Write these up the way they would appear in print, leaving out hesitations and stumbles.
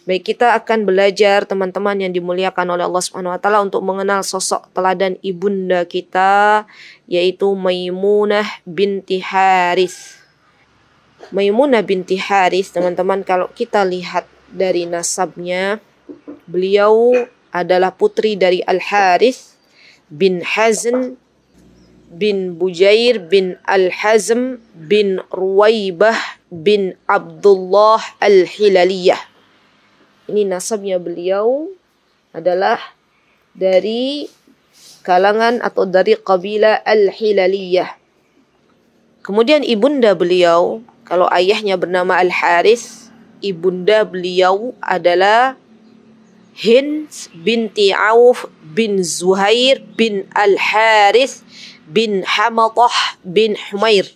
Baik, kita akan belajar teman-teman yang dimuliakan oleh Allah Subhanahu wa taala untuk mengenal sosok teladan ibunda kita, yaitu Maimunah binti Harits. Maimunah binti Harits, teman-teman, kalau kita lihat dari nasabnya, beliau adalah putri dari Al-Harits bin Hazn bin Bujair bin Al-Hazm bin Ruwaibah bin Abdullah Al-Hilaliyah. Ini nasabnya, beliau adalah dari kalangan atau dari kabilah Al-Hilaliyah. Kemudian ibunda beliau, kalau ayahnya bernama Al-Harits, ibunda beliau adalah Hind binti Auf bin Zuhair bin Al-Harits bin Hamatah bin Humair.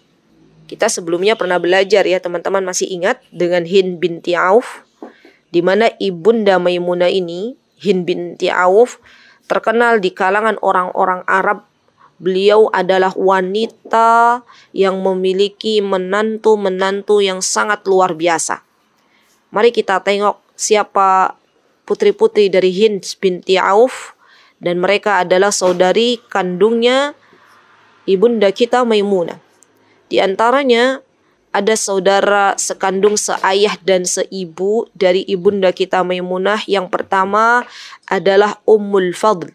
Kita sebelumnya pernah belajar ya teman-teman, masih ingat dengan Hind binti Auf, di mana ibunda Maimunah ini, Hind binti Auf, terkenal di kalangan orang-orang Arab. Beliau adalah wanita yang memiliki menantu-menantu yang sangat luar biasa. Mari kita tengok siapa putri-putri dari Hind binti Auf, dan mereka adalah saudari kandungnya ibunda kita Maimunah. Di antaranya ada saudara sekandung, seayah dan seibu dari ibunda kita Maimunah. Yang pertama adalah Ummul Fadl,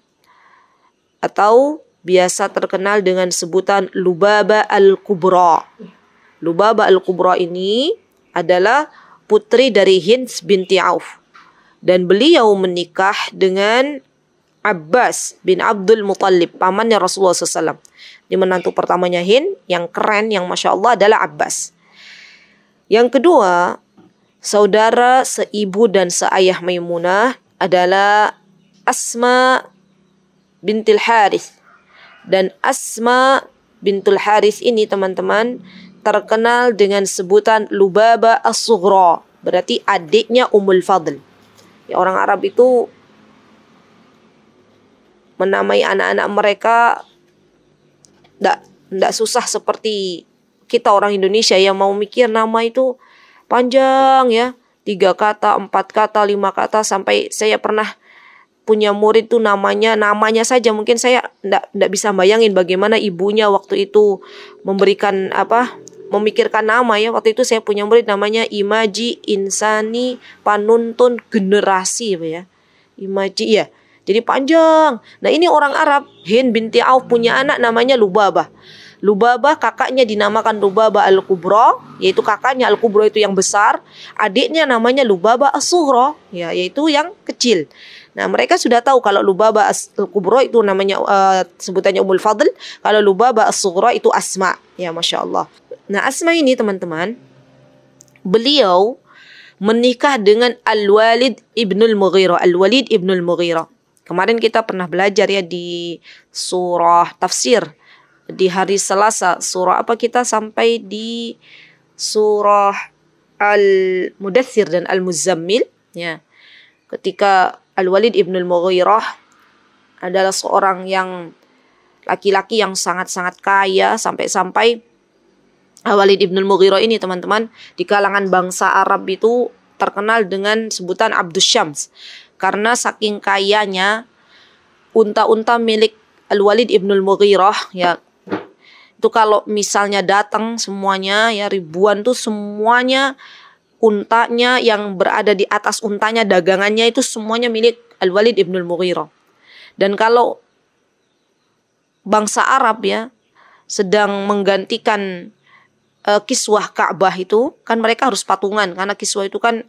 atau biasa terkenal dengan sebutan Lubabah Al-Kubra. Lubabah Al-Kubra ini adalah putri dari Hind binti Auf, dan beliau menikah dengan Abbas bin Abdul Muttalib, pamannya Rasulullah SAW. Di menantu pertamanya Hind, yang keren, yang Masya Allah adalah Abbas. Yang kedua, saudara seibu dan seayah Maimunah adalah Asma bintul Harits. Dan Asma bintul Harits ini teman-teman terkenal dengan sebutan Lubabah As-Sughra, berarti adiknya Ummul Fadl. Ya, orang Arab itu menamai anak-anak mereka tidak susah seperti kita orang Indonesia yang mau mikir nama itu panjang ya, 3 kata, 4 kata, 5 kata, sampai saya pernah punya murid tuh namanya saja mungkin saya tidak bisa bayangin bagaimana ibunya waktu itu memberikan memikirkan nama ya. Waktu itu saya punya murid namanya Imaji Insani Panuntun Generasi ya. Imaji ya. Jadi panjang. Nah, ini orang Arab. Hind binti Auf punya anak namanya Lubabah. Lubabah kakaknya dinamakan Lubabah Al-Kubra, yaitu kakaknya Al-Kubra itu yang besar. Adiknya namanya Lubabah As-Sughra, ya, yaitu yang kecil. Nah, mereka sudah tahu kalau Lubabah Al-Kubra itu namanya sebutannya Ummul Fadl. Kalau Lubabah As-Sughra itu Asma. Ya, Masya Allah. Nah, Asma ini teman-teman, beliau menikah dengan Al-Walid ibnul Mughirah. Al-Walid ibnul Mughirah. Kemarin kita pernah belajar ya di surah tafsir. Di hari Selasa, surah apa kita sampai di surah Al-Mudaththir dan Al-Muzammil ya. Ketika Al-Walid ibn al-Mughirah adalah seorang yang laki-laki yang sangat-sangat kaya, sampai-sampai Al-Walid ibn al-Mughirah ini teman-teman di kalangan bangsa Arab itu terkenal dengan sebutan Abdus Syams, karena saking kayanya unta-unta milik Al-Walid ibn al-Mughirah ya, itu kalau misalnya datang semuanya ya, ribuan tuh semuanya untanya, yang berada di atas untanya, dagangannya itu semuanya milik Al-Walid ibn al-Mughirah. Dan kalau bangsa Arab ya sedang menggantikan kiswah Ka'bah itu kan mereka harus patungan, karena kiswah itu kan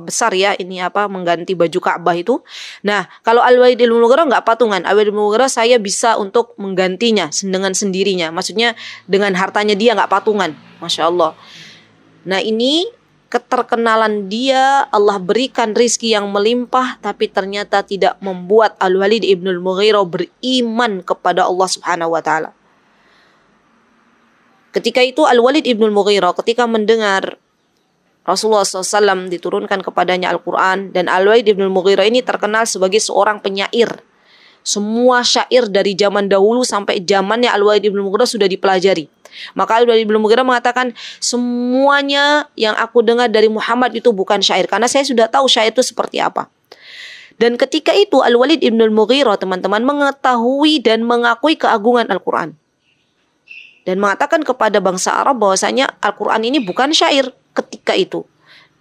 besar ya, ini mengganti baju Ka'bah itu. Nah, kalau Al-Walid ibn Mughirah nggak patungan. Al-Walid ibn Mughirah saya bisa untuk menggantinya dengan sendirinya, maksudnya dengan hartanya dia, nggak patungan. Masya Allah. Nah, ini keterkenalan dia, Allah berikan rizki yang melimpah, tapi ternyata tidak membuat Al-Walid ibn Mughirah beriman kepada Allah Subhanahu wa taala. Ketika itu Al-Walid ibn Mughirah ketika mendengar Rasulullah SAW diturunkan kepadanya Al-Quran, dan Al-Walid ibn Mughirah ini terkenal sebagai seorang penyair. Semua syair dari zaman dahulu sampai zamannya Al-Walid ibn Mughirah sudah dipelajari. Maka Al-Walid ibn Mughirah mengatakan, semuanya yang aku dengar dari Muhammad itu bukan syair, karena saya sudah tahu syair itu seperti apa. Dan ketika itu Al-Walid ibn Mughirah, teman-teman, mengetahui dan mengakui keagungan Al-Quran. Dan mengatakan kepada bangsa Arab bahwasanya Al-Quran ini bukan syair. Ketika itu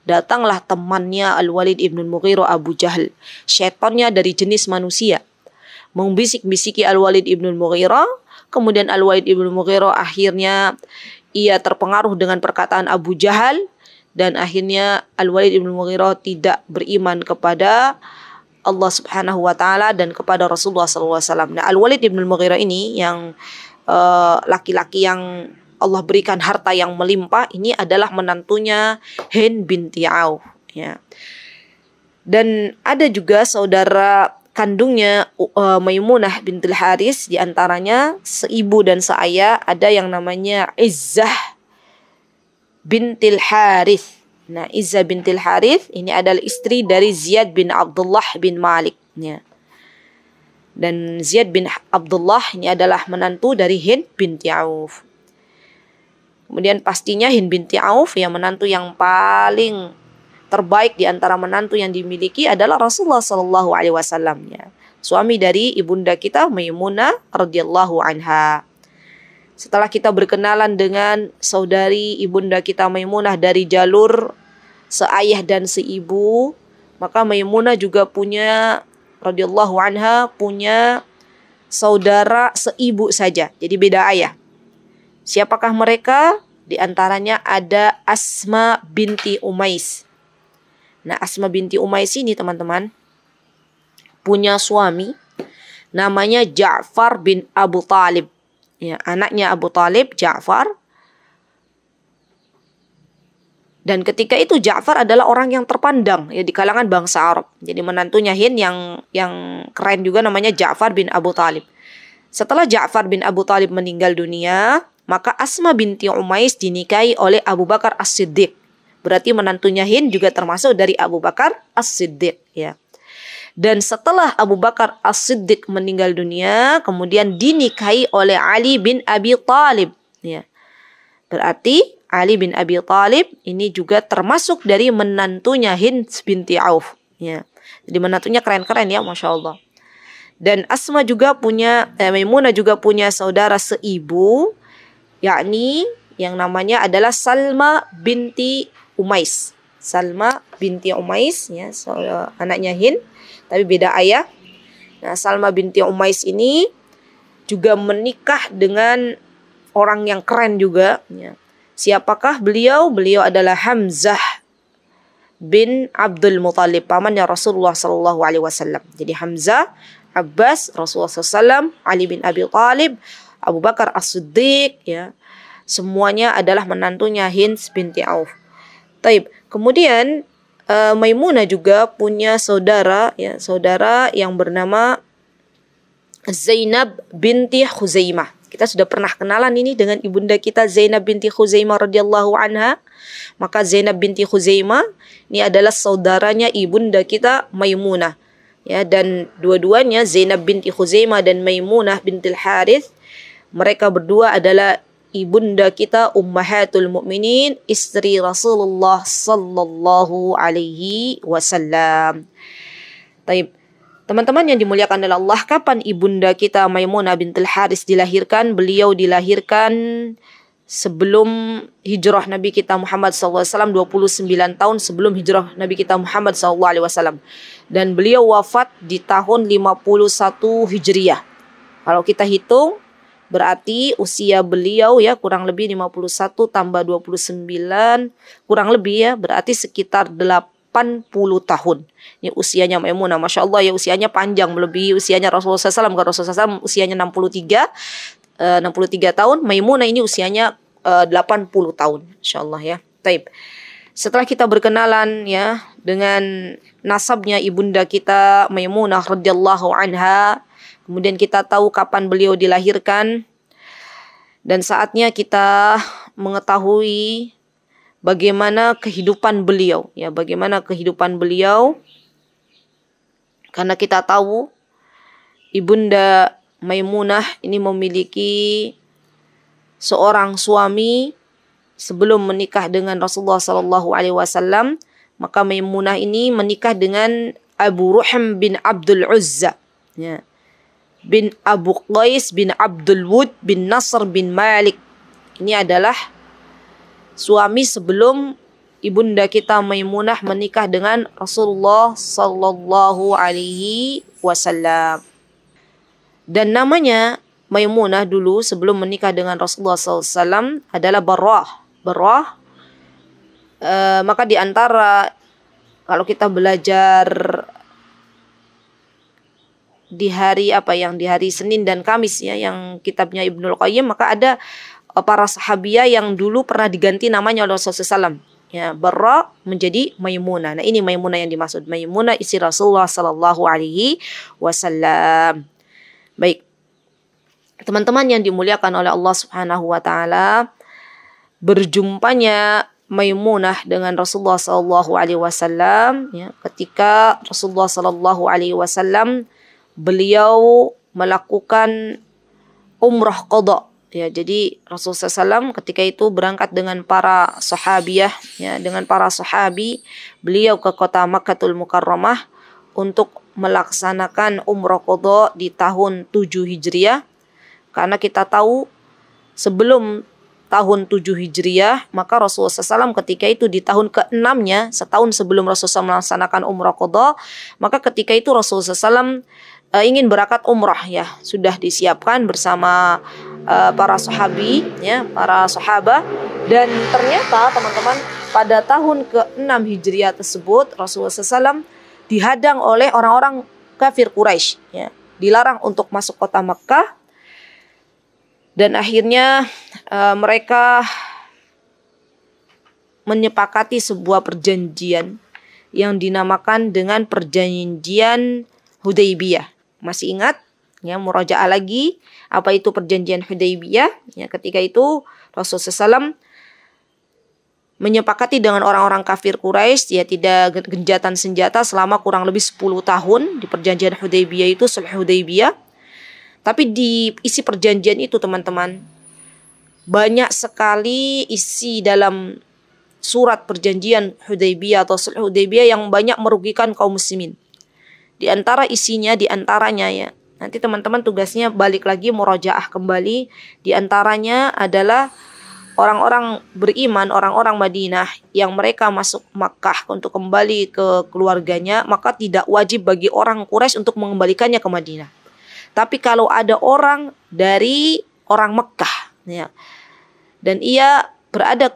datanglah temannya Al-Walid ibn Mughirah, Abu Jahal, syaitannya dari jenis manusia, membisik-bisiki Al-Walid ibn Mughirah. Kemudian Al-Walid ibn Mughirah akhirnya ia terpengaruh dengan perkataan Abu Jahal, dan akhirnya Al-Walid ibn Mughirah tidak beriman kepada Allah Subhanahu wa taala dan kepada Rasulullah sallallahu alaihi wasallam. Nah, Al-Walid ibn Mughirah ini yang laki-laki yang Allah berikan harta yang melimpah, ini adalah menantunya Hind binti Auf, ya. Dan ada juga saudara kandungnya Maimunah bintul Haris, di antaranya seibu dan seayah, ada yang namanya Izzah bintil Harith. Nah, Izzah bintil Harith ini adalah istri dari Ziyad bin Abdullah bin Malik, ya. Dan Ziyad bin Abdullah ini adalah menantu dari Hind binti Auf. Kemudian pastinya Hind binti Auf, yang menantu yang paling terbaik di antara menantu yang dimiliki adalah Rasulullah sallallahu alaihi wasallam, ya. Suami dari ibunda kita Maimunah radhiyallahu anha. Setelah kita berkenalan dengan saudari ibunda kita Maimunah dari jalur seayah dan seibu, maka Maimunah juga punya radhiyallahu anha punya saudara seibu saja, jadi beda ayah. Siapakah mereka? Di antaranya ada Asma binti Umais. Nah, Asma binti Umais ini, teman-teman, punya suami namanya Ja'far bin Abu Talib, ya, anaknya Abu Talib, Ja'far. Dan ketika itu Ja'far adalah orang yang terpandang, ya, di kalangan bangsa Arab. Jadi menantunya Hind yang keren juga namanya Ja'far bin Abu Talib. Setelah Ja'far bin Abu Talib meninggal dunia, maka Asma binti Umais dinikahi oleh Abu Bakar As-Siddiq. Berarti menantunya Hind juga termasuk dari Abu Bakar As-Siddiq, ya. Dan setelah Abu Bakar As-Siddiq meninggal dunia, kemudian dinikahi oleh Ali bin Abi Thalib, ya. Berarti Ali bin Abi Thalib ini juga termasuk dari menantunya Hind binti Auf, ya. Jadi menantunya keren-keren, ya, Masya Allah. Dan Asma juga punya, Maimunah juga punya saudara seibu, yakni yang namanya adalah Salma binti Umais. Salma binti Umais, ya, anaknya Hind, tapi beda ayah. Nah, Salma binti Umais ini juga menikah dengan orang yang keren juga, ya. Siapakah beliau? Beliau adalah Hamzah bin Abdul Muthalib, pamannya Rasulullah sallallahu alaihi wasallam. Jadi Hamzah, Abbas, Rasulullah SAW, Ali bin Abi Thalib, Abu Bakar As-Siddiq, ya. Semuanya adalah menantunya Hind binti Auf. Taib. Kemudian Maimunah juga punya saudara, ya, saudara yang bernama Zainab binti Khuzaimah. Kita sudah pernah kenalan ini dengan ibunda kita Zainab binti Khuzaimah radhiyallahu anha. Maka Zainab binti Khuzaimah ini adalah saudaranya ibunda kita Maimunah, ya, dan dua-duanya Zainab binti Khuzaimah dan Maimunah bintil Harith, mereka berdua adalah ibunda kita Ummahatul Mukminin, istri Rasulullah sallallahu alaihi wasallam. Taib. Teman-teman yang dimuliakan oleh Allah, kapan ibunda kita Maimunah bintul Haris dilahirkan? Beliau dilahirkan sebelum hijrah Nabi kita Muhammad SAW, 29 tahun sebelum hijrah Nabi kita Muhammad SAW. Dan beliau wafat di tahun 51 Hijriah. Kalau kita hitung, berarti usia beliau, ya, kurang lebih 51 tambah 29, kurang lebih, ya, berarti sekitar 80 tahun. Ini usianya Maimunah, Masya Allah, ya, usianya panjang, melebihi usianya Rasulullah SAW. Karena Rasulullah SAW usianya 63 tahun, Maimunah ini usianya 80 tahun, Masya Allah, ya. Taib. Setelah kita berkenalan, ya, dengan nasabnya ibunda kita Maimunah radhiyallahu anha, kemudian kita tahu kapan beliau dilahirkan, dan saatnya kita mengetahui bagaimana kehidupan beliau, ya, bagaimana kehidupan beliau, karena kita tahu Ibunda Maimunah ini memiliki seorang suami sebelum menikah dengan Rasulullah sallallahu alaihi wasallam. Maka Maimunah ini menikah dengan Abu Ruhm bin Abdul Uzza, ya, bin Abu Qais bin Abdul Wud bin Nasr bin Malik. Ini adalah suami sebelum ibunda kita Maimunah menikah dengan Rasulullah sallallahu alaihi wasallam. Dan namanya Maimunah dulu sebelum menikah dengan Rasulullah sallallahu alaihi wasallam adalah Barrah. Maka di antara, kalau kita belajar di hari di hari Senin dan Kamis ya, yang kitabnya Ibnul Qayyim, maka ada para sahabiah yang dulu pernah diganti namanya oleh Rasulullah SAW. Ya, Barra menjadi Maimunah. Nah, ini Maimunah yang dimaksud. Maimunah istri Rasulullah sallallahu alaihi wasallam. Baik. Teman-teman yang dimuliakan oleh Allah Subhanahu wa taala, berjumpanya Maimunah dengan Rasulullah sallallahu alaihi wasallam ya, ketika Rasulullah sallallahu alaihi wasallam beliau melakukan umrah qada ya. Jadi Rasulullah SAW ketika itu berangkat dengan para sahabiah ya, dengan para sahabi, beliau ke kota Makkahul Mukarramah untuk melaksanakan umrah qada di tahun 7 Hijriah. Karena kita tahu sebelum tahun 7 Hijriah, maka Rasulullah SAW ketika itu di tahun ke-6-nya, setahun sebelum Rasulullah SAW melaksanakan umrah qada, maka ketika itu Rasulullah SAW ingin berangkat umrah ya, sudah disiapkan bersama para sahabi ya, para sahabat. Dan ternyata teman-teman, pada tahun ke-6 Hijriah tersebut Rasulullah SAW dihadang oleh orang-orang kafir Quraisy ya, dilarang untuk masuk kota Makkah. Dan akhirnya mereka menyepakati sebuah perjanjian yang dinamakan dengan perjanjian Hudaybiyah. Masih ingat? Ya, murajaah lagi apa itu perjanjian Hudaybiyah? Ya, ketika itu Rasulullah SAW menyepakati dengan orang-orang kafir Quraisy ya, tidak genjatan senjata selama kurang lebih 10 tahun di perjanjian Hudaybiyah itu, Sulh Hudaybiyah. Tapi di isi perjanjian itu teman-teman, banyak sekali isi dalam surat perjanjian Hudaybiyah atau Sulh Hudaybiyah yang banyak merugikan kaum muslimin. Di antara isinya, di antaranya ya, nanti teman-teman tugasnya balik lagi murajaah kembali. Di antaranya adalah orang-orang beriman, orang-orang Madinah yang mereka masuk Makkah untuk kembali ke keluarganya, maka tidak wajib bagi orang Quraisy untuk mengembalikannya ke Madinah. Tapi kalau ada orang dari orang Mekah ya, dan ia berada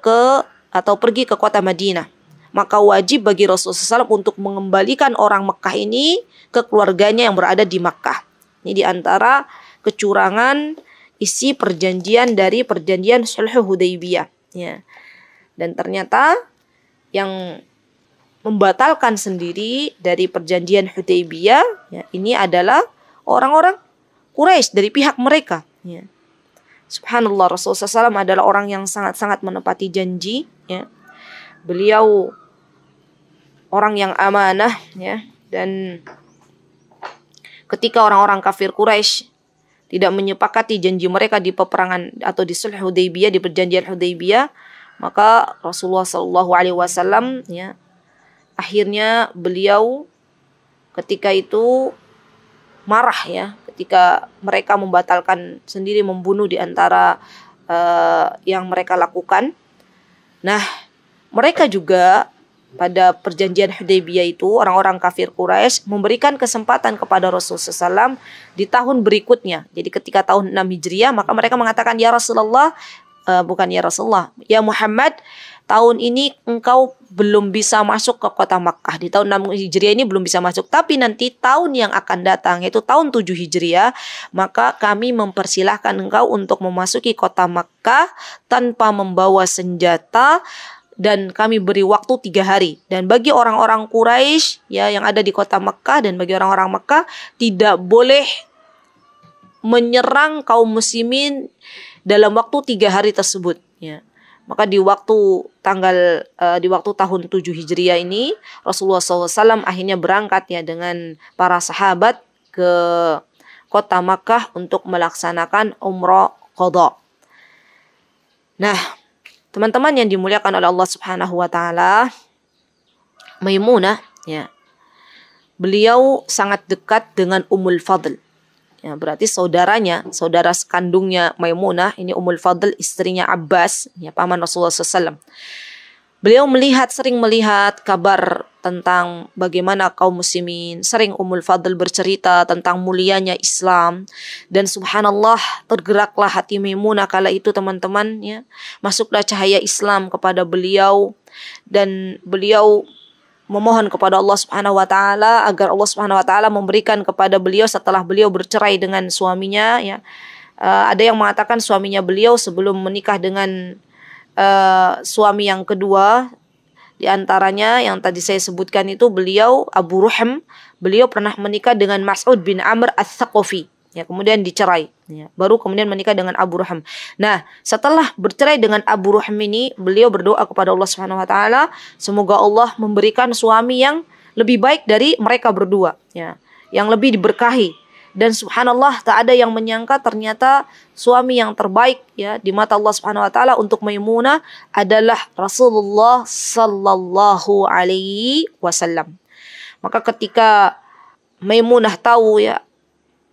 atau pergi ke kota Madinah, maka wajib bagi Rasulullah SAW untuk mengembalikan orang Mekah ini ke keluarganya yang berada di Mekah. Ini diantara kecurangan isi perjanjian dari perjanjian Sulh Hudaybiyah ya. Dan ternyata yang membatalkan sendiri dari perjanjian Hudaybiyah ya, ini adalah orang-orang Quraisy dari pihak mereka ya. Subhanallah, Rasulullah SAW adalah orang yang sangat-sangat menepati janji ya. Beliau orang yang amanah ya. Dan ketika orang-orang kafir Quraisy tidak menyepakati janji mereka di peperangan atau di Sulh Hudaybiyah, di perjanjian Hudaybiyah, maka Rasulullah SAW ya, akhirnya beliau ketika itu marah ya, ketika mereka membatalkan sendiri, membunuh di antara yang mereka lakukan. Nah, mereka juga pada perjanjian Hudaybiyah itu, orang-orang kafir Quraisy memberikan kesempatan kepada Rasulullah SAW di tahun berikutnya. Jadi ketika tahun 6 Hijriah, maka mereka mengatakan, ya Rasulullah, bukan ya Rasulullah, ya Muhammad, tahun ini engkau belum bisa masuk ke kota Makkah. Di tahun 6 Hijriah ini belum bisa masuk. Tapi nanti tahun yang akan datang, yaitu tahun 7 Hijriah, maka kami mempersilahkan engkau untuk memasuki kota Makkah tanpa membawa senjata, dan kami beri waktu 3 hari. Dan bagi orang-orang Quraisy ya, yang ada di kota Makkah, dan bagi orang-orang Makkah, tidak boleh menyerang kaum muslimin dalam waktu 3 hari tersebut ya. Maka di waktu tahun 7 Hijriah ini, Rasulullah SAW akhirnya berangkat ya dengan para sahabat ke kota Makkah untuk melaksanakan umrah qadha. Nah, teman-teman yang dimuliakan oleh Allah Subhanahu wa taala, Maimunah ya, beliau sangat dekat dengan Ummul Fadl. Ya, berarti saudaranya, saudara sekandungnya Maimunah, ini Ummul Fadl, istrinya Abbas, ya, paman Rasulullah SAW. Beliau sering melihat kabar tentang bagaimana kaum muslimin. Sering Ummul Fadl bercerita tentang mulianya Islam. Dan subhanallah, tergeraklah hati Maimunah kala itu, teman-teman. Ya. Masuklah cahaya Islam kepada beliau. Dan beliau memohon kepada Allah Subhanahu wa taala agar Allah Subhanahu wa taala memberikan kepada beliau setelah beliau bercerai dengan suaminya, ya. Ada yang mengatakan suaminya beliau sebelum menikah dengan suami yang kedua, di antaranya yang tadi saya sebutkan itu beliau Abu Ruhm, beliau pernah menikah dengan Mas'ud bin Amr Ats-Tsaqafi. Ya, kemudian dicerai, ya, baru kemudian menikah dengan Abu Ruhm. Nah, setelah bercerai dengan Abu Ruhm ini, beliau berdoa kepada Allah Subhanahu wa taala, semoga Allah memberikan suami yang lebih baik dari mereka berdua, ya, yang lebih diberkahi. Dan subhanallah, tak ada yang menyangka ternyata suami yang terbaik, ya, di mata Allah Subhanahu wa taala untuk Maimunah adalah Rasulullah sallallahu alaihi wasallam. Maka ketika Maimunah tahu, ya,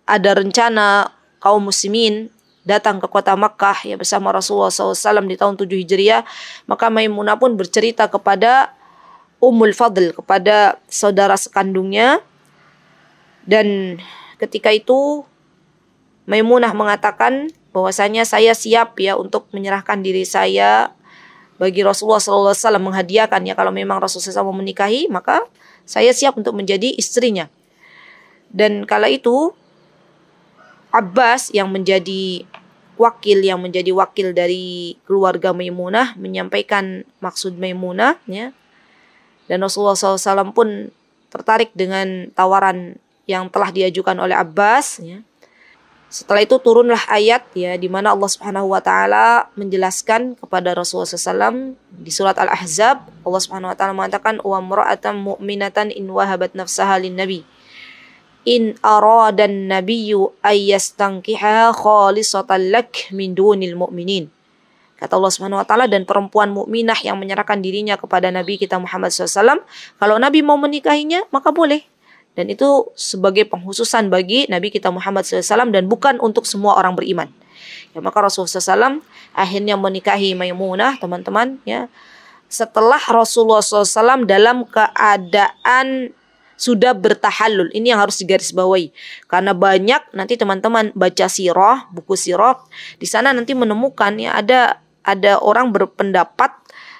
ada rencana kaum muslimin datang ke kota Makkah, ya, bersama Rasulullah SAW di tahun 7 Hijriah, maka Maimunah pun bercerita kepada Ummul Fadl, kepada saudara sekandungnya. Dan ketika itu Maimunah mengatakan bahwasanya saya siap, ya, untuk menyerahkan diri saya bagi Rasulullah SAW, menghadiahkan, ya, kalau memang Rasulullah SAW menikahi, maka saya siap untuk menjadi istrinya. Dan kala itu Abbas yang menjadi wakil dari keluarga Maimunah menyampaikan maksud Maimunah, ya. Dan Rasulullah SAW pun tertarik dengan tawaran yang telah diajukan oleh Abbas, ya. Setelah itu turunlah ayat, ya, di mana Allah Subhanahu wa taala menjelaskan kepada Rasulullah SAW di surat Al-Ahzab. Allah Subhanahu wa taala mengatakan, wa imra'atan mu'minatan in wahabat nafsaha lin-nabi in aradan nabiyyu ayyastankiha khalisatan lak min dunil mu'minin. Kata Allah Subhanahu wa taala, dan perempuan mukminah yang menyerahkan dirinya kepada Nabi kita Muhammad SAW, kalau Nabi mau menikahinya maka boleh. Dan itu sebagai penghususan bagi Nabi kita Muhammad SAW dan bukan untuk semua orang beriman. Ya, maka Rasulullah SAW akhirnya menikahi Maimunah, teman-teman, ya, setelah Rasulullah SAW dalam keadaan sudah bertahallul. Ini yang harus digarisbawahi. Karena banyak nanti teman-teman baca sirah, buku sirah, di sana nanti menemukan, ya, ada orang berpendapat,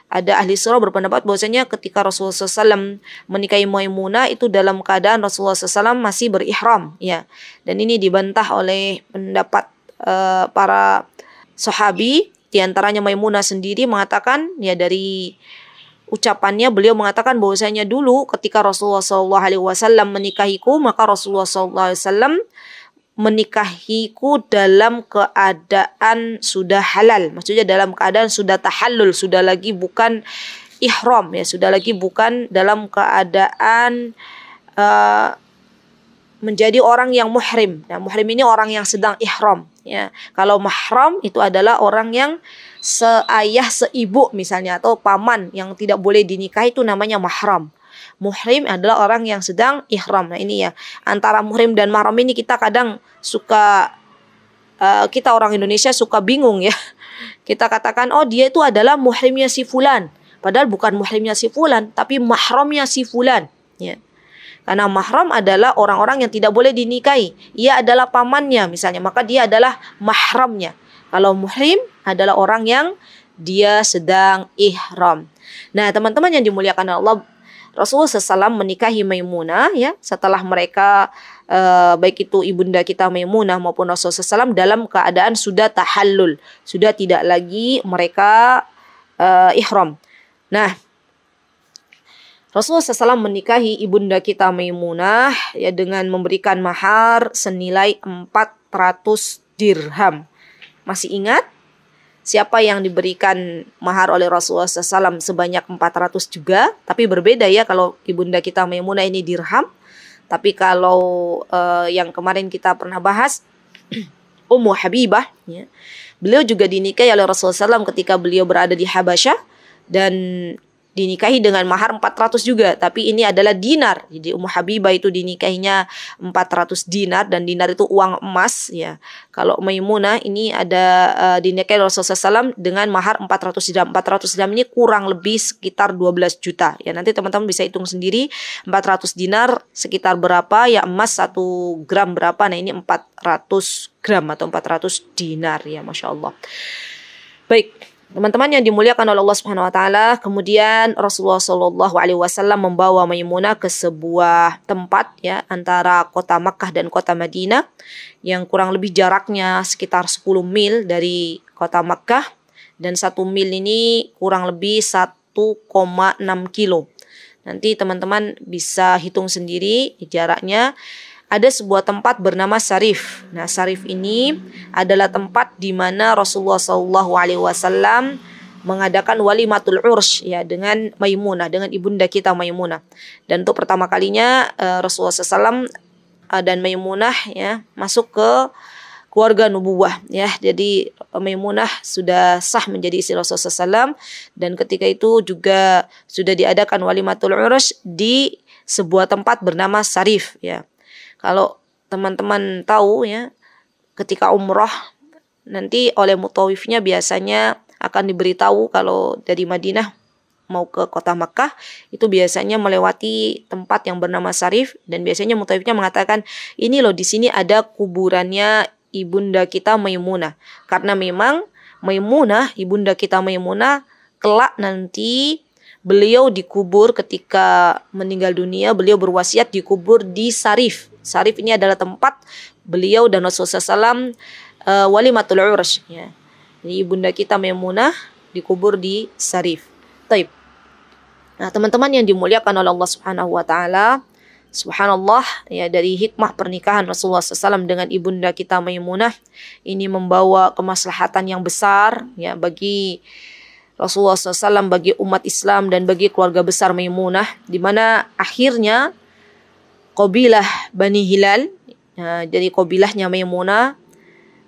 ada ahli sirah berpendapat bahwasanya ketika Rasulullah SAW menikahi Maimunah itu dalam keadaan Rasulullah SAW masih berihram, ya. Dan ini dibantah oleh pendapat para sahabi, di antaranya Maimunah sendiri mengatakan, ya, dari ucapannya beliau mengatakan bahwasanya dulu ketika Rasulullah SAW menikahiku, maka Rasulullah SAW menikahiku dalam keadaan sudah halal, maksudnya dalam keadaan sudah tahallul, sudah lagi bukan ihram, ya, sudah lagi bukan dalam keadaan menjadi orang yang muhrim. Nah, muhrim ini orang yang sedang ihram, ya. Kalau mahram itu adalah orang yang seayah seibu misalnya, atau paman yang tidak boleh dinikahi, itu namanya mahram. Muhrim adalah orang yang sedang ihram. Nah, ini, ya, antara muhrim dan mahram ini kita kadang suka kita orang Indonesia suka bingung, ya. Kita katakan, oh, dia itu adalah muhrimnya si fulan, padahal bukan muhrimnya si fulan, tapi mahramnya si fulan, ya. Karena mahram adalah orang-orang yang tidak boleh dinikahi. Ia adalah pamannya misalnya, maka dia adalah mahramnya. Kalau muhrim adalah orang yang dia sedang ihram. Nah, teman-teman yang dimuliakan Allah, Rasulullah SAW menikahi Maimunah, ya, setelah mereka baik itu ibunda kita Maimunah maupun Rasulullah SAW dalam keadaan sudah tahallul, sudah tidak lagi mereka ihram. Nah, Rasulullah SAW menikahi ibunda kita Maimunah, ya, dengan memberikan mahar senilai 400 dirham. Masih ingat siapa yang diberikan mahar oleh Rasulullah SAW sebanyak 400 juga? Tapi berbeda, ya, kalau ibunda kita Maimunah ini dirham, Tapi kalau yang kemarin kita pernah bahas, Ummu Habibah, ya, beliau juga dinikahi oleh Rasulullah SAW ketika beliau berada di Habasyah, dan dinikahi dengan mahar 400 juga, tapi ini adalah dinar. Jadi Ummu Habibah itu dinikahinya 400 dinar, dan dinar itu uang emas, ya. Kalau Maimunah ini ada dinikahi Rasulullah SAW dengan mahar 400 dirham. 400 dirham ini kurang lebih sekitar 12 juta. Ya, nanti teman-teman bisa hitung sendiri 400 dinar sekitar berapa, ya emas 1 gram berapa. Nah, ini 400 gram atau 400 dinar, ya, Masya Allah. Baik, teman-teman yang dimuliakan oleh Allah Subhanahu wa taala, kemudian Rasulullah Shallallahu alaihi wasallam membawa Maimunah ke sebuah tempat, ya, antara kota Makkah dan kota Madinah, yang kurang lebih jaraknya sekitar 10 mil dari kota Makkah, dan 1 mil ini kurang lebih 1,6 kilo. Nanti teman-teman bisa hitung sendiri jaraknya. Ada sebuah tempat bernama Sarif. Nah, Sarif ini adalah tempat di mana Rasulullah SAW mengadakan walimatul ursh, ya, dengan Maimunah, dengan ibunda kita Maimunah. Dan untuk pertama kalinya Rasulullah SAW dan Maimunah, ya, masuk ke keluarga nubuwah, ya. Jadi Maimunah sudah sah menjadi istri Rasulullah SAW, dan ketika itu juga sudah diadakan walimatul ursh di sebuah tempat bernama Sarif, ya. Kalau teman-teman tahu, ya, ketika umrah nanti oleh mutawifnya biasanya akan diberitahu kalau dari Madinah mau ke kota Makkah itu biasanya melewati tempat yang bernama Sarif, dan biasanya mutawifnya mengatakan, ini loh, di sini ada kuburannya ibunda kita Maimunah, karena memang Maimunah, ibunda kita Maimunah, kelak nanti beliau dikubur ketika meninggal dunia, beliau berwasiat dikubur di Sarif. Sarif ini adalah tempat beliau dan Rasulullah SAW walimatul ursh, ya. Jadi ibunda kita Maimunah dikubur di Sarif. Taib. Nah, teman-teman yang dimuliakan oleh Allah Subhanahu wa taala, subhanallah, ya, dari hikmah pernikahan Rasulullah SAW dengan ibunda kita Maimunah ini membawa kemaslahatan yang besar, ya, bagi Rasulullah SAW, bagi umat Islam, dan bagi keluarga besar Maimunah, di mana akhirnya Qabilah Bani Hilal, jadi qabilahnya Maimunah,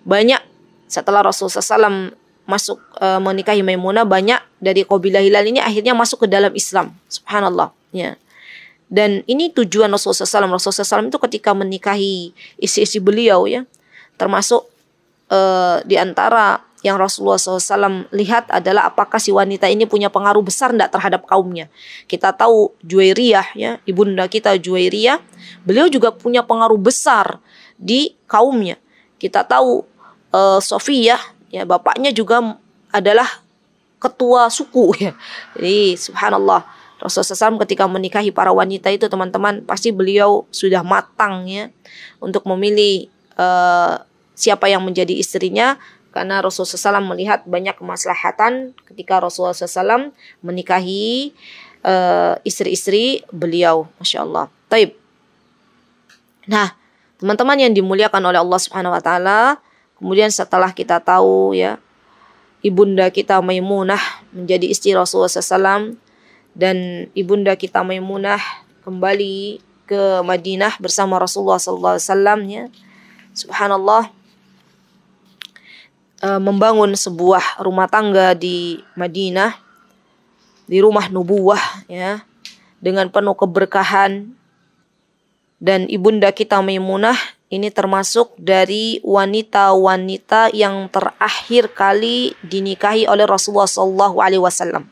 banyak setelah Rasulullah SAW masuk menikahi Maimunah, banyak dari qabilah Hilal ini akhirnya masuk ke dalam Islam. Subhanallah, ya. Dan ini tujuan Rasulullah SAW. Rasulullah SAW itu ketika menikahi istri-istri beliau, ya, termasuk di antara yang Rasulullah SAW lihat adalah apakah si wanita ini punya pengaruh besar tidak terhadap kaumnya. Kita tahu Juwairiyah, ya, ibunda kita Juwairiyah, beliau juga punya pengaruh besar di kaumnya. Kita tahu Sofiyah, ya, bapaknya juga adalah ketua suku, ya. Jadi subhanallah, Rasulullah SAW ketika menikahi para wanita itu, teman-teman, pasti beliau sudah matang, ya, untuk memilih siapa yang menjadi istrinya. Karena Rasulullah SAW melihat banyak kemaslahatan ketika Rasulullah SAW menikahi istri-istri beliau. Masya Allah. Taib. Nah, teman-teman yang dimuliakan oleh Allah Subhanahu wa taala, kemudian setelah kita tahu, ya, ibunda kita Maimunah menjadi istri Rasulullah SAW, dan ibunda kita Maimunah kembali ke Madinah bersama Rasulullah SAW, ya. Subhanallah, membangun sebuah rumah tangga di Madinah, di rumah nubuwah, ya, dengan penuh keberkahan. Dan ibunda kita Maimunah ini termasuk dari wanita-wanita yang terakhir kali dinikahi oleh Rasulullah SAW.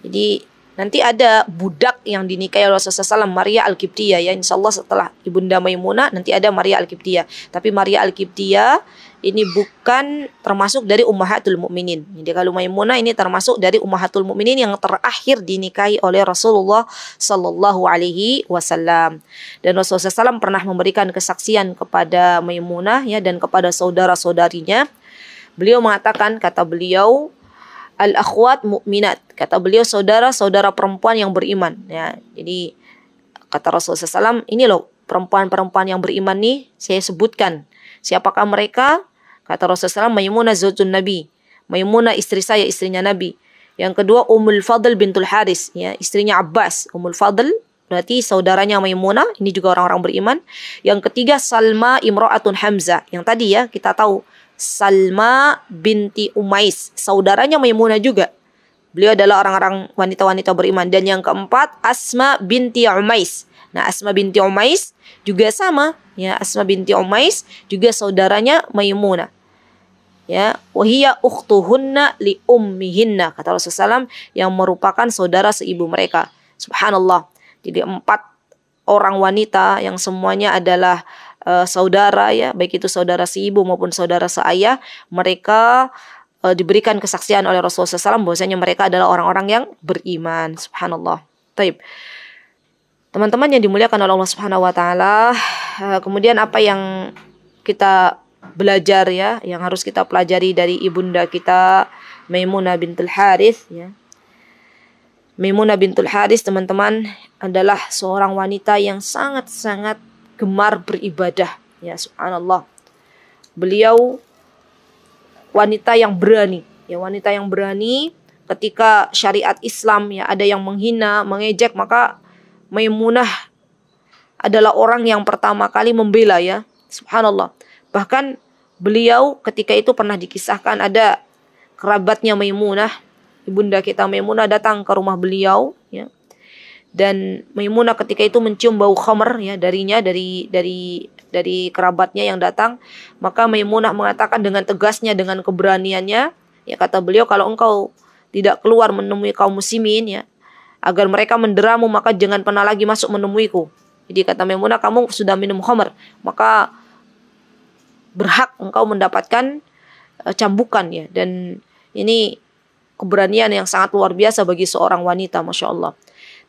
Jadi nanti ada budak yang dinikahi oleh Rasulullah SAW, Maria Al-Qibtiyah, ya, insya Allah setelah ibunda Maimunah nanti ada Maria Al-Qibtiyah. Tapi Maria Al-Qibtiyah ini bukan termasuk dari Ummahatul Mukminin. Jadi kalau Maimunah ini termasuk dari Ummahatul Mukminin yang terakhir dinikahi oleh Rasulullah Sallallahu Alaihi Wasallam. Dan Rasulullah SAW pernah memberikan kesaksian kepada Maimunah, ya, dan kepada saudara-saudarinya. Beliau mengatakan, kata beliau, al-akhwat mu'minat, kata beliau, saudara-saudara perempuan yang beriman, ya. Jadi kata Rasulullah SAW, ini loh perempuan-perempuan yang beriman nih, saya sebutkan. Siapakah mereka? Kata Rasulullah SAW, Maimunah zaujun Nabi, Maimunah istri saya, istrinya Nabi. Yang kedua Ummul Fadl bintul Haris, ya, istrinya Abbas. Ummul Fadl berarti saudaranya Maimunah, ini juga orang-orang beriman. Yang ketiga Salma imra'atun Hamzah. Yang tadi ya kita tahu Salma binti Umais, saudaranya Maimunah juga. Beliau adalah orang-orang wanita-wanita beriman. Dan yang keempat Asma binti Umais. Nah, Asma binti Umais juga sama, ya, Asma binti Umais juga saudaranya Maimunah. Ya, wahia ukhtuhunna li ummihinna, kata Rasulullah SAW, yang merupakan saudara seibu mereka. Subhanallah. Jadi 4 orang wanita yang semuanya adalah saudara, ya, baik itu saudara seibu maupun saudara seayah, mereka diberikan kesaksian oleh Rasulullah SAW bahwasanya mereka adalah orang-orang yang beriman. Subhanallah. Taib. Teman-teman yang dimuliakan oleh Allah Subhanahu wa taala, kemudian apa yang kita belajar, ya, yang harus kita pelajari dari ibunda kita Maimunah bintul Harith, ya. Maimunah bintul Harith, teman-teman, adalah seorang wanita yang sangat-sangat gemar beribadah, ya, subhanallah. Beliau wanita yang berani, ya, wanita yang berani ketika syariat Islam, ya, ada yang menghina, mengejek, maka Maimunah adalah orang yang pertama kali membela, ya, subhanallah. Bahkan beliau ketika itu pernah dikisahkan ada kerabatnya Maimunah, ibunda kita Maimunah datang ke rumah beliau, ya. Dan Maimunah ketika itu mencium bau khamr, ya, dari kerabatnya yang datang. Maka Maimunah mengatakan dengan tegasnya, dengan keberaniannya, ya, kata beliau, kalau engkau tidak keluar menemui kaum muslimin, ya, agar mereka menderamu, maka jangan pernah lagi masuk menemuiku. Jadi kata Maimunah, kamu sudah minum khamr, maka berhak engkau mendapatkan cambukan, ya. Dan ini keberanian yang sangat luar biasa bagi seorang wanita, Masya Allah.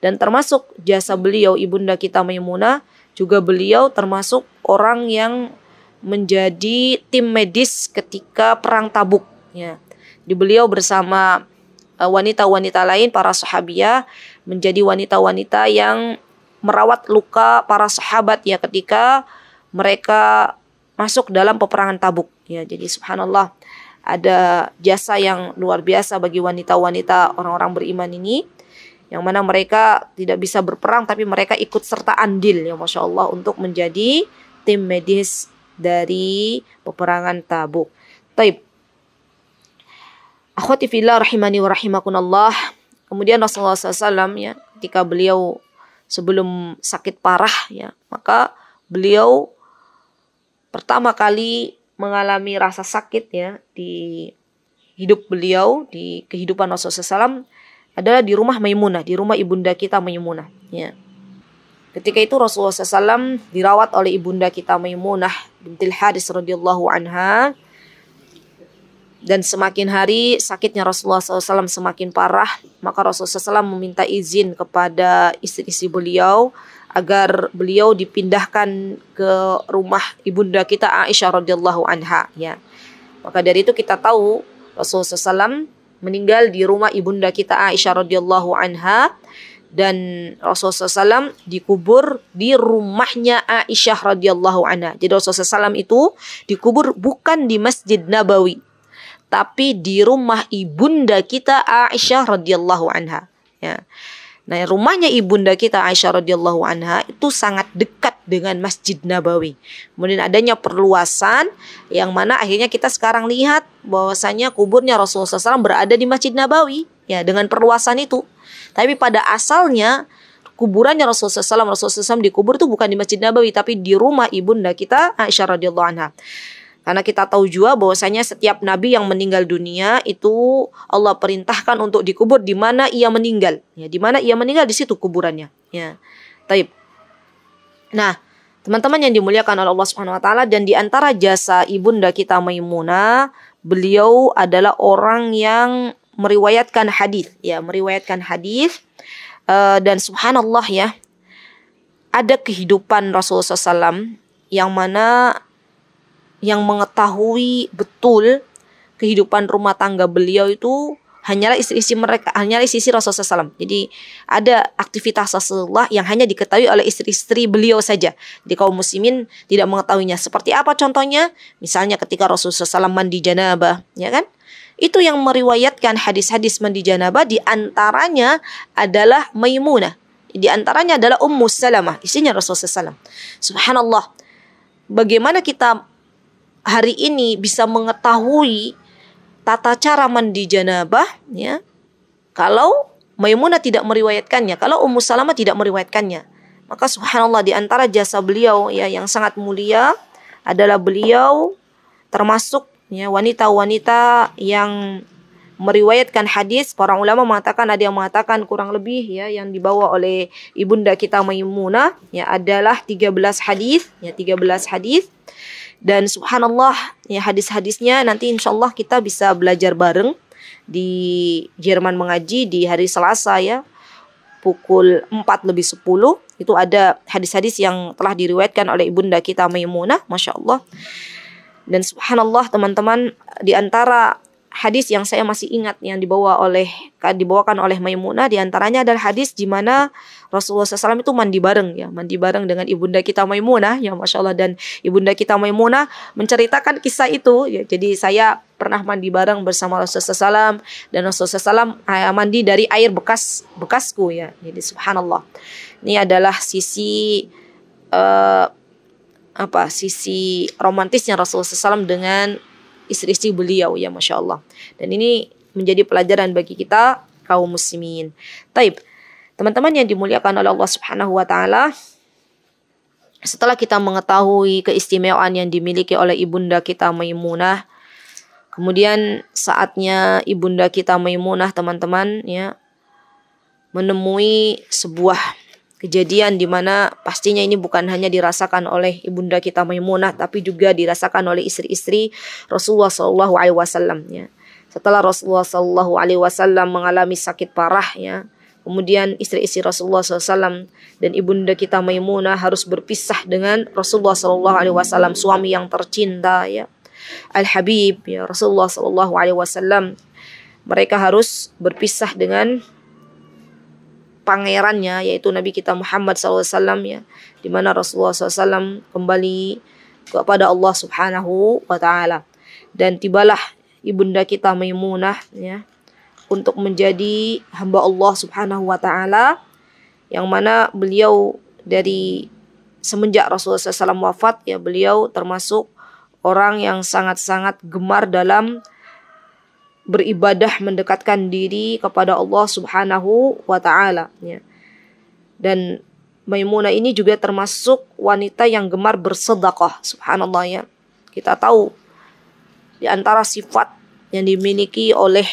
Dan termasuk jasa beliau, ibunda kita Maimunah, juga beliau termasuk orang yang menjadi tim medis ketika perang Tabuk, ya. Di beliau bersama wanita-wanita lain, para sahabiah, menjadi wanita-wanita yang merawat luka para sahabat, ya, ketika mereka masuk dalam peperangan Tabuk, ya. Jadi subhanallah, ada jasa yang luar biasa bagi wanita-wanita orang-orang beriman ini, yang mana mereka tidak bisa berperang tapi mereka ikut serta andil, ya, Masya Allah, untuk menjadi tim medis dari peperangan Tabuk. Taib. Akhwati fillah rahimani wa rahimakunallah. Kemudian Rasulullah SAW, ya, ketika beliau sebelum sakit parah, ya, maka beliau pertama kali mengalami rasa sakit, ya, di hidup beliau, di kehidupan Rasulullah SAW, adalah di rumah Maimunah, di rumah ibunda kita Maimunah, ya. Ketika itu Rasulullah SAW dirawat oleh ibunda kita Maimunah bintil Harith radhiyallahu anha. Dan semakin hari sakitnya Rasulullah SAW semakin parah, maka Rasulullah SAW meminta izin kepada istri-istri beliau agar beliau dipindahkan ke rumah ibunda kita Aisyah radhiyallahu anha, ya. Maka dari itu kita tahu Rasulullah SAW meninggal di rumah ibunda kita Aisyah radhiyallahu anha, dan Rasulullah SAW dikubur di rumahnya Aisyah radhiyallahu anha. Jadi Rasulullah SAW itu dikubur bukan di Masjid Nabawi, tapi di rumah ibunda kita Aisyah radhiyallahu anha, ya. Nah, rumahnya ibunda kita Aisyah radhiyallahu anha itu sangat dekat dengan Masjid Nabawi. Kemudian adanya perluasan yang mana akhirnya kita sekarang lihat bahwasanya kuburnya Rasulullah SAW berada di Masjid Nabawi, ya, dengan perluasan itu. Tapi pada asalnya kuburannya Rasulullah SAW dikubur itu bukan di Masjid Nabawi, tapi di rumah ibunda kita Aisyah radhiyallahu anha. Karena kita tahu juga bahwasanya setiap nabi yang meninggal dunia itu Allah perintahkan untuk dikubur di mana ia meninggal, ya, di mana ia meninggal di situ kuburannya, ya. Taib. Nah, teman-teman yang dimuliakan oleh Allah Subhanahu wa taala, dan di antara jasa ibunda kita Maimunah, beliau adalah orang yang meriwayatkan hadis, ya, meriwayatkan hadis, dan subhanallah, ya, ada kehidupan Rasulullah SAW yang mana yang mengetahui betul kehidupan rumah tangga beliau itu hanyalah istri-istri mereka, hanyalah istri Rasulullah SAW. Jadi ada aktivitas Rasulullah yang hanya diketahui oleh istri-istri beliau saja. Jadi kaum muslimin tidak mengetahuinya. Seperti apa contohnya? Misalnya ketika Rasulullah SAW mandi janabah, ya kan? Itu yang meriwayatkan hadis-hadis mandi janabah di antaranya adalah Maimunah. Di antaranya adalah Ummu Salamah, istrinya Rasulullah SAW. Subhanallah, bagaimana kita hari ini bisa mengetahui tata cara mandi janabah, ya, kalau Maimunah tidak meriwayatkannya, kalau Ummu Salamah tidak meriwayatkannya. Maka subhanallah, di antara jasa beliau ya yang sangat mulia adalah beliau termasuk ya wanita-wanita yang meriwayatkan hadis. Para ulama mengatakan, ada yang mengatakan kurang lebih ya yang dibawa oleh ibunda kita Maimunah ya adalah 13 hadis, ya 13 hadis. Dan subhanallah ya hadis-hadisnya nanti insyaallah kita bisa belajar bareng di Jerman Mengaji di hari Selasa ya pukul 4:10. Itu ada hadis-hadis yang telah diriwayatkan oleh ibunda kita Maimunah, Masya Allah. Dan subhanallah teman-teman, di antara hadis yang saya masih ingat yang dibawakan oleh Maimunah, di antaranya adalah hadis di mana Rasulullah SAW itu mandi bareng dengan ibunda kita Maimunah, ya Masya Allah. Dan ibunda kita Maimunah menceritakan kisah itu ya. Jadi saya pernah mandi bareng bersama Rasulullah SAW, dan Rasulullah SAW mandi dari air bekasku ya. Jadi subhanallah, ini adalah sisi sisi romantisnya Rasulullah SAW dengan istri-istri beliau ya Masya Allah. Dan ini menjadi pelajaran bagi kita kaum muslimin. Taib, teman-teman yang dimuliakan oleh Allah Subhanahu wa taala, setelah kita mengetahui keistimewaan yang dimiliki oleh ibunda kita Maimunah, kemudian saatnya ibunda kita Maimunah teman-teman ya menemui sebuah kejadian di mana pastinya ini bukan hanya dirasakan oleh ibunda kita Maimunah, tapi juga dirasakan oleh istri-istri Rasulullah SAW ya. Setelah Rasulullah SAW mengalami sakit parah ya, kemudian istri-istri Rasulullah SAW dan ibunda kita Maimunah harus berpisah dengan Rasulullah SAW, suami yang tercinta ya, Al-Habib ya, Rasulullah SAW. Mereka harus berpisah dengan pangerannya, yaitu Nabi kita Muhammad SAW ya, di mana Rasulullah SAW kembali kepada Allah Subhanahu wa taala. Dan tibalah ibunda kita Maimunah ya untuk menjadi hamba Allah Subhanahu wa taala, yang mana beliau dari semenjak Rasulullah SAW wafat ya, beliau termasuk orang yang sangat-sangat gemar dalam beribadah, mendekatkan diri kepada Allah Subhanahu wa taala ya. Dan Maimunah ini juga termasuk wanita yang gemar bersedekah, subhanallah ya. Kita tahu di antara sifat yang dimiliki oleh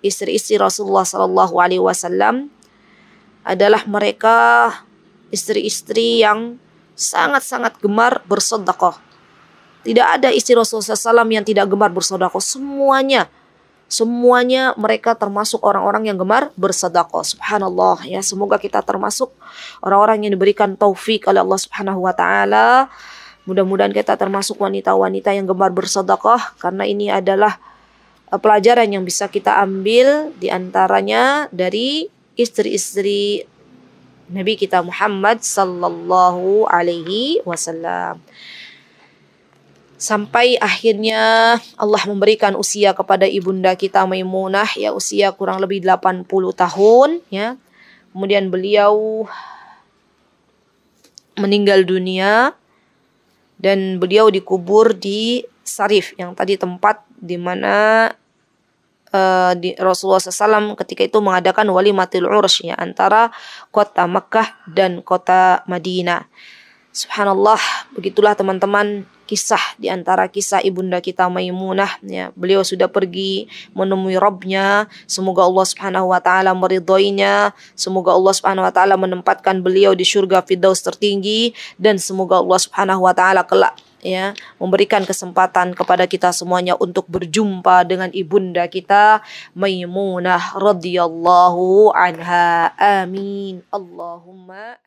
istri-istri Rasulullah SAW adalah mereka istri-istri yang sangat-sangat gemar bersedekah. Tidak ada istri Rasulullah SAW yang tidak gemar bersedekah. Semuanya mereka termasuk orang-orang yang gemar bersedekah. Subhanallah ya, semoga kita termasuk orang-orang yang diberikan taufik oleh Allah Subhanahu wa taala. Mudah-mudahan kita termasuk wanita-wanita yang gemar bersedekah, karena ini adalah pelajaran yang bisa kita ambil di antaranya dari istri-istri Nabi kita Muhammad sallallahu alaihi wasallam. Sampai akhirnya Allah memberikan usia kepada ibunda kita Maimunah ya, usia kurang lebih 80 tahun ya. Kemudian beliau meninggal dunia dan beliau dikubur di Sarif, yang tadi tempat di mana Rasulullah SAW ketika itu mengadakan walimatul urus ya, antara kota Makkah dan kota Madinah. Subhanallah, begitulah teman-teman kisah di antara kisah ibunda kita Maimunah ya. Beliau sudah pergi menemui Rabbnya. Semoga Allah Subhanahu wa taala meridhoinya. Semoga Allah Subhanahu wa taala menempatkan beliau di surga Firdaus tertinggi, dan semoga Allah Subhanahu wa taala kelak ya memberikan kesempatan kepada kita semuanya untuk berjumpa dengan ibunda kita Maimunah radhiyallahu anha. Amin. Allahumma